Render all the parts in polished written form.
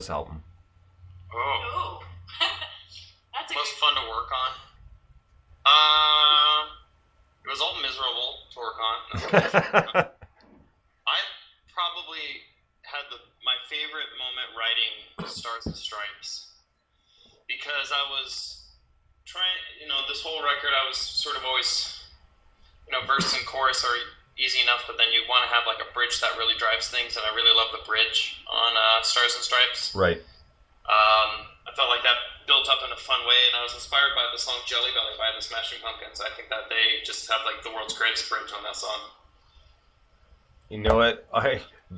album? Oh. Ooh. That's a Most good fun to work on? It was all miserable to work on. I probably had my favorite moment writing Stars and Stripes because I was trying, this whole record I was sort of always, verse and chorus are easy enough, but then you want to have like a bridge that really drives things, and I really love the bridge on Stars and Stripes. Right. I felt like that built up in a fun way, and I was inspired by the song Jelly Belly by the Smashing Pumpkins. I think that they just have like the world's greatest bridge on that song. You know what?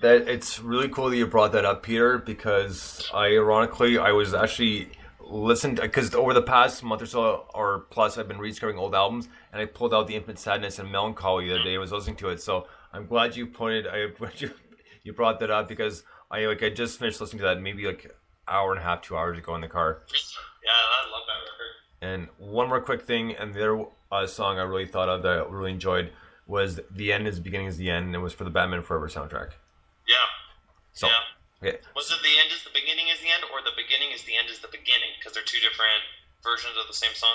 It's really cool that you brought that up, Peter, because I was actually listened, because over the past month or so or plus I've been rediscovering old albums, and I pulled out the Infinite Sadness and Melancholy the other day. I was listening to it, so I'm glad you you brought that up, because I just finished listening to that maybe like hour and a half, 2 hours ago in the car. Yeah, I love that record. And one more quick thing, and the other song I really thought of that I really enjoyed was The End is the Beginning is the End, and it was for the Batman Forever soundtrack. Yeah. So, yeah. Okay. Was it The End is the Beginning is the End, or The Beginning is the End is the Beginning? Because they're two different versions of the same song?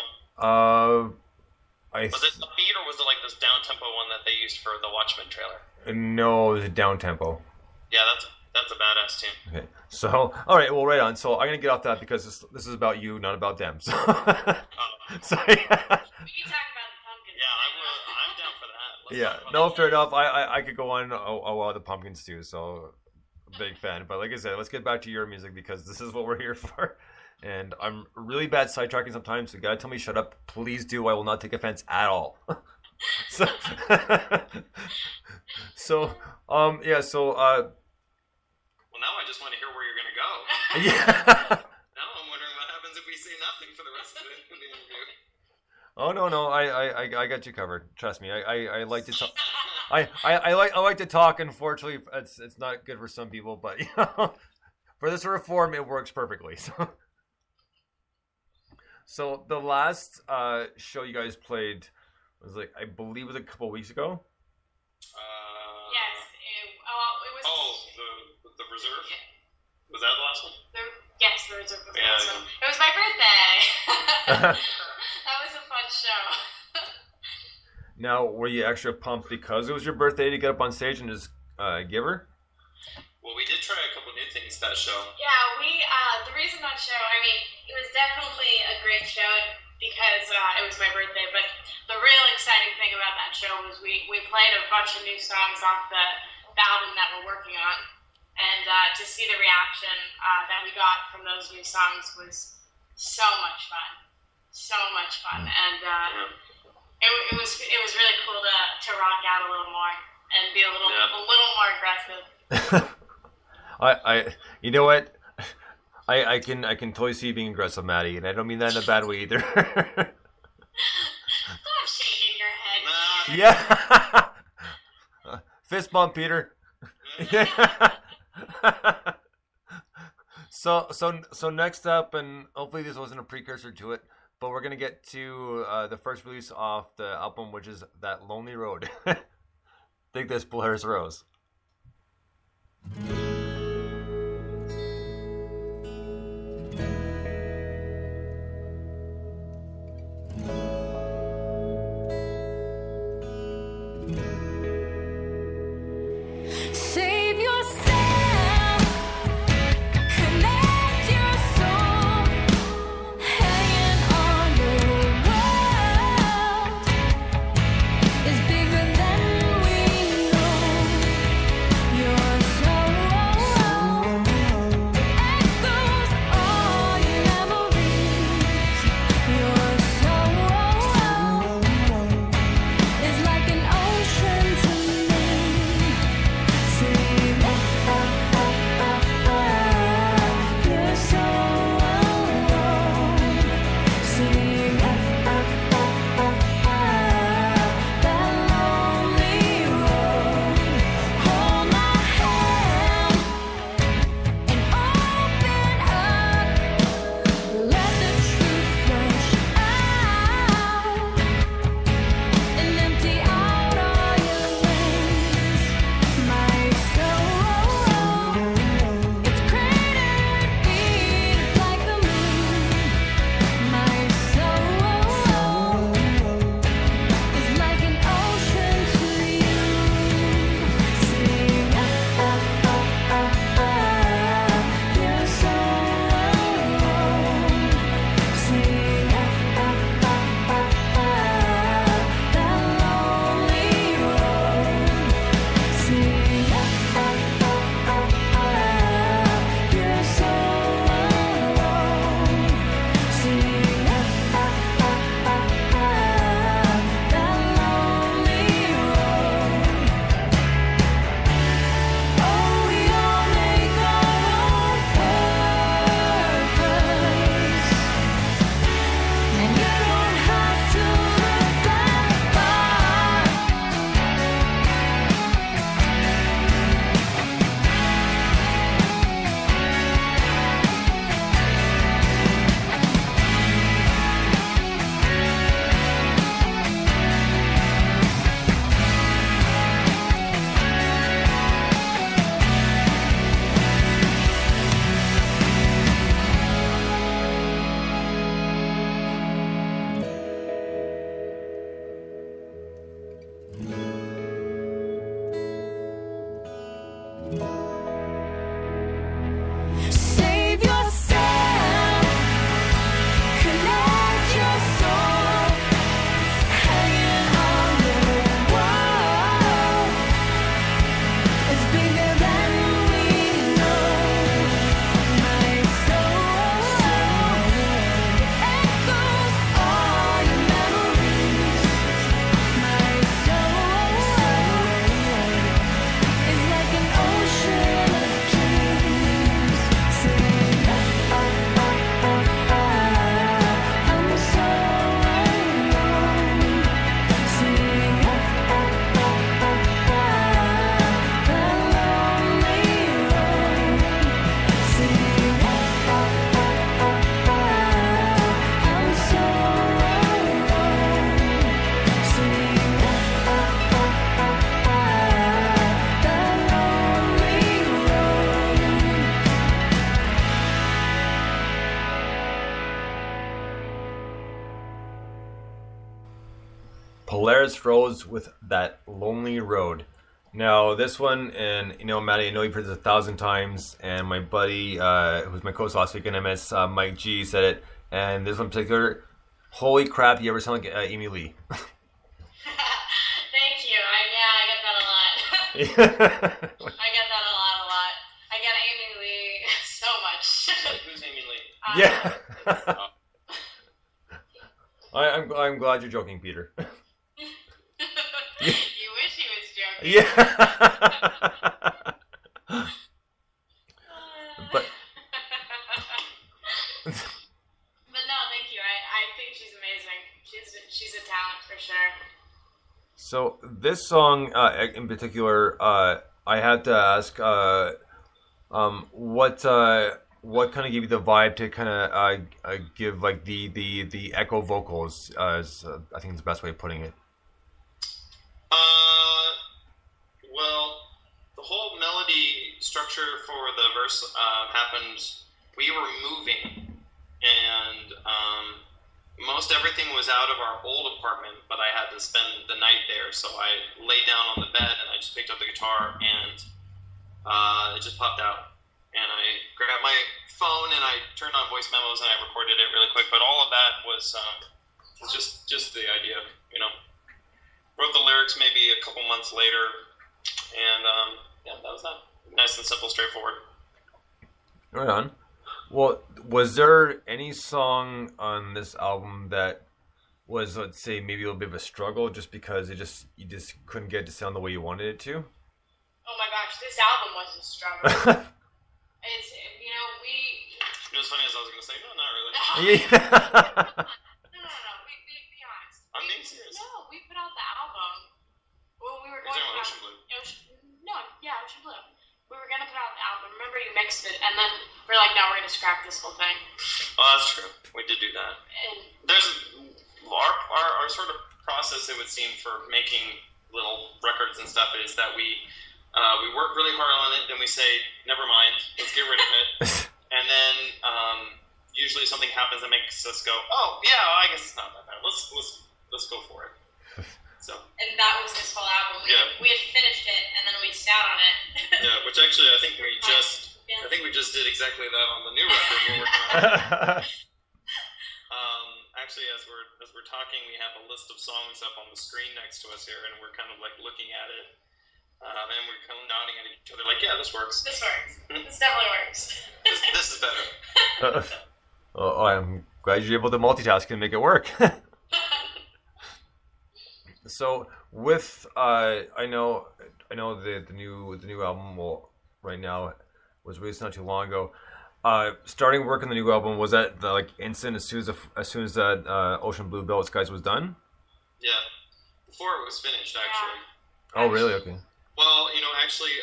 Was it upbeat, or was it like this down-tempo one that they used for the Watchmen trailer? No, it was a down-tempo. Yeah, that's a badass tune. Okay. So, all right, well, right on. So I'm going to get off that because this is about you, not about them. So, Oh. sorry. We can talk about the pumpkins. Yeah, I'm down for that. Let's Yeah, talk about no, that. fair enough. I could go on a while the Pumpkins too, so big fan. But like I said, let's get back to your music because this is what we're here for. And I'm really bad sidetracking sometimes, so you gotta tell me shut up. Please do. I will not take offense at all. so, Well, now I just want to hear where you're going to go. yeah. Now I'm wondering what happens if we say nothing for the rest of the interview. Oh no, I got you covered. Trust me. I like to talk. I like to talk. Unfortunately, it's not good for some people, but for this reform, it works perfectly. So the last show you guys played was I believe it was a couple weeks ago. Yes. It was. Oh, the reserve. Yeah. Was that the last one? Yes, the reserve was Yeah, awesome. It was my birthday. That was a fun show. Now, were you extra pumped because it was your birthday to get up on stage and just give her? Well, we did try a couple new things that show. Yeah, the reason that show, it was definitely a great show because it was my birthday, but the real exciting thing about that show was we played a bunch of new songs off the album that we're working on, and to see the reaction that we got from those new songs was so much fun, and it was really cool to rock out a little more and be a little more aggressive. You know what? I can totally see you being aggressive, Maddie, and I don't mean that in a bad way either. Stop shaking your head. Yeah. Fist bump, Peter. So next up, and hopefully this wasn't a precursor to it, but we're gonna get to the first release off the album, which is That Lonely Road. Think this, Polaris Rose. Save yourself, connect your soul, hanging on the world is bigger than we know. You're so Polaris Rose with That Lonely Road. Now, this one, and Maddie, I know you've heard this 1,000 times, and my buddy, who was my coach last week in MS, Mike G, said it, and this one in particular, holy crap, you ever sound like Amy Lee. Thank you. I get that a lot. Yeah. I get that a lot. I get Amy Lee so much. Who's Amy Lee? Yeah. I'm glad you're joking, Peter. You wish he was joking. Yeah. But no, thank you. I think she's amazing. She's a talent for sure. so this song in particular, I have to ask, what kind of gave you the vibe to kind of give like the echo vocals? As I think is the best way of putting it. Well, the whole melody structure for the verse happened. We were moving, and most everything was out of our old apartment, but I had to spend the night there. So I laid down on the bed, and I just picked up the guitar, and it just popped out. And I grabbed my phone, and I turned on voice memos, and I recorded it really quick. But all of that was just the idea, Wrote the lyrics maybe a couple months later, and that was that. Nice and simple, straightforward. Right on. Well, was there any song on this album that was, let's say, maybe a little bit of a struggle, just because you just couldn't get it to sound the way you wanted it to? Oh my gosh, this album was a struggle. It's we. It was funny as I was going to say, no, not really. Yeah. No. Be honest. I'm being serious. No, we put out the album when we were You're going talking to about Ocean Blue. Ocean Blue. We were going to put out the album. Remember, you mixed it, and then we're like, no, we're going to scrap this whole thing. Oh, that's true. We did do that. And There's our sort of process, it would seem, for making little records and stuff is that we work really hard on it, then we say, never mind, let's get rid of it. And then usually something happens that makes us go, oh, yeah, I guess it's not that bad. Let's go for it. So. And that was this whole album. We had finished it, and then we sat on it. Yeah, which actually I think we just did exactly that on the new record we're working on. Actually, as we're talking, we have a list of songs up on the screen next to us here, and we're kind of like looking at it, and we're kind of nodding at each other like, yeah, this works. This works. This definitely works. This is better. Oh, I'm glad you're able to multitask and make it work. So with I know the new album right now was released not too long ago. Starting work on the new album, was that the instant as soon as that Ocean Blue Velvet Skies was done? Yeah, before it was finished actually. Oh really? Okay. Well, actually,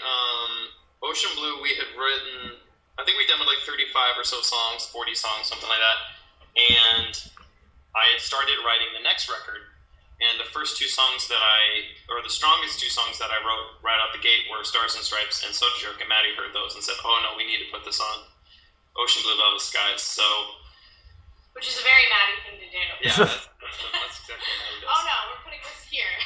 Ocean Blue we had written. I think we demoed like 35 or so songs, 40 songs, something like that, and I had started writing the next record. And the first two songs the strongest two songs that I wrote right out the gate were Stars and Stripes and Soda Jerk, and Maddie heard those and said, oh no, we need to put this on Ocean Blue Velvet Skies. So, which is a very Maddie thing to do. Yeah, that's exactly what Maddie does. Oh no, we're putting this here.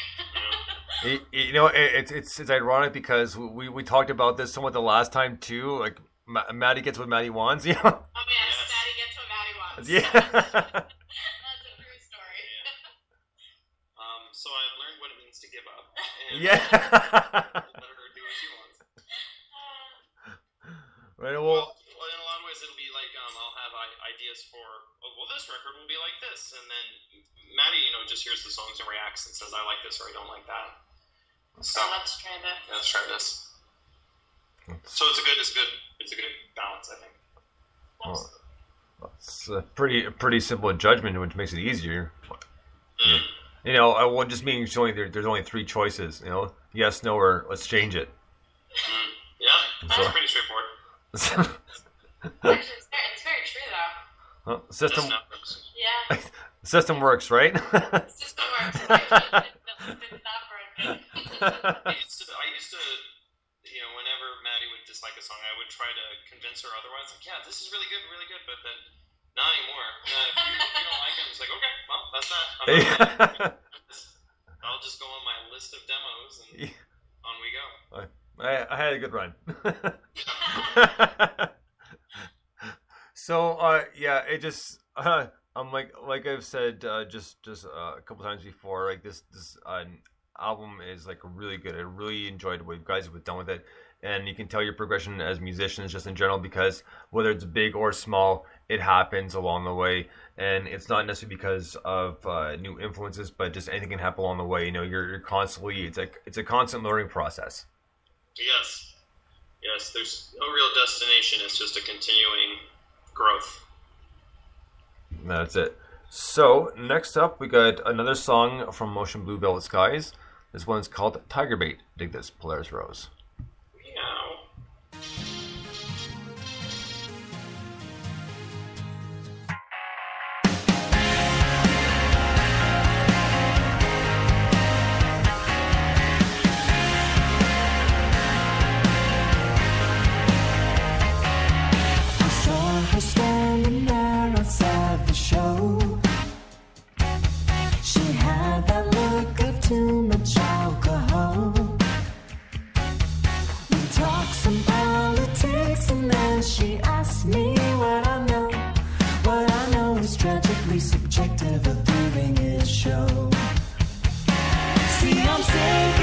It's ironic because we talked about this somewhat the last time too. Like Maddie gets what Maddie wants, Oh yes, Maddie gets what Maddie wants. Yeah. So I've learned what it means to give up. And Yeah. let her do what she wants. Right. Well, in a lot of ways, it'll be like I'll have ideas for, this record will be like this, and then Maddie, just hears the songs and reacts and says, I like this or I don't like that. So let's try this. Yeah, let's try this. So it's a good balance, I think. Well, it's a pretty simple judgment, which makes it easier. Mm. I won't just mean there's only three choices. Yes, no, or let's change it. Yeah, that's pretty straightforward. Actually, it's very true though. System. Yeah. System works, right? System works. I used to, whenever Maddie would dislike a song, I would try to convince her otherwise. Like, yeah, this is really good, but then not anymore. If you don't like it, it's like, okay, well, that's that. I'll just go on my list of demos and on we go. I had a good run. So yeah, it just I'm like I've said just a couple times before, like this album is like really good. I really enjoyed what you guys have done with it, and you can tell your progression as musicians just in general, because whether it's big or small, it happens along the way, and it's not necessarily because of new influences, but just anything can happen along the way. You know, you're constantly, it's a constant learning process. Yes, there's no real destination. It's just a continuing growth. That's it. So next up, we got another song from Motion Blue Velvet Skies. This one's called Tiger Bait. Dig this, Polaris Rose. Meow. I saw her standing there outside the show. She had that look of too much alcohol. We talked some politics and then she asked me what I know. What I know is tragically subjective of doing his show. See, I'm saying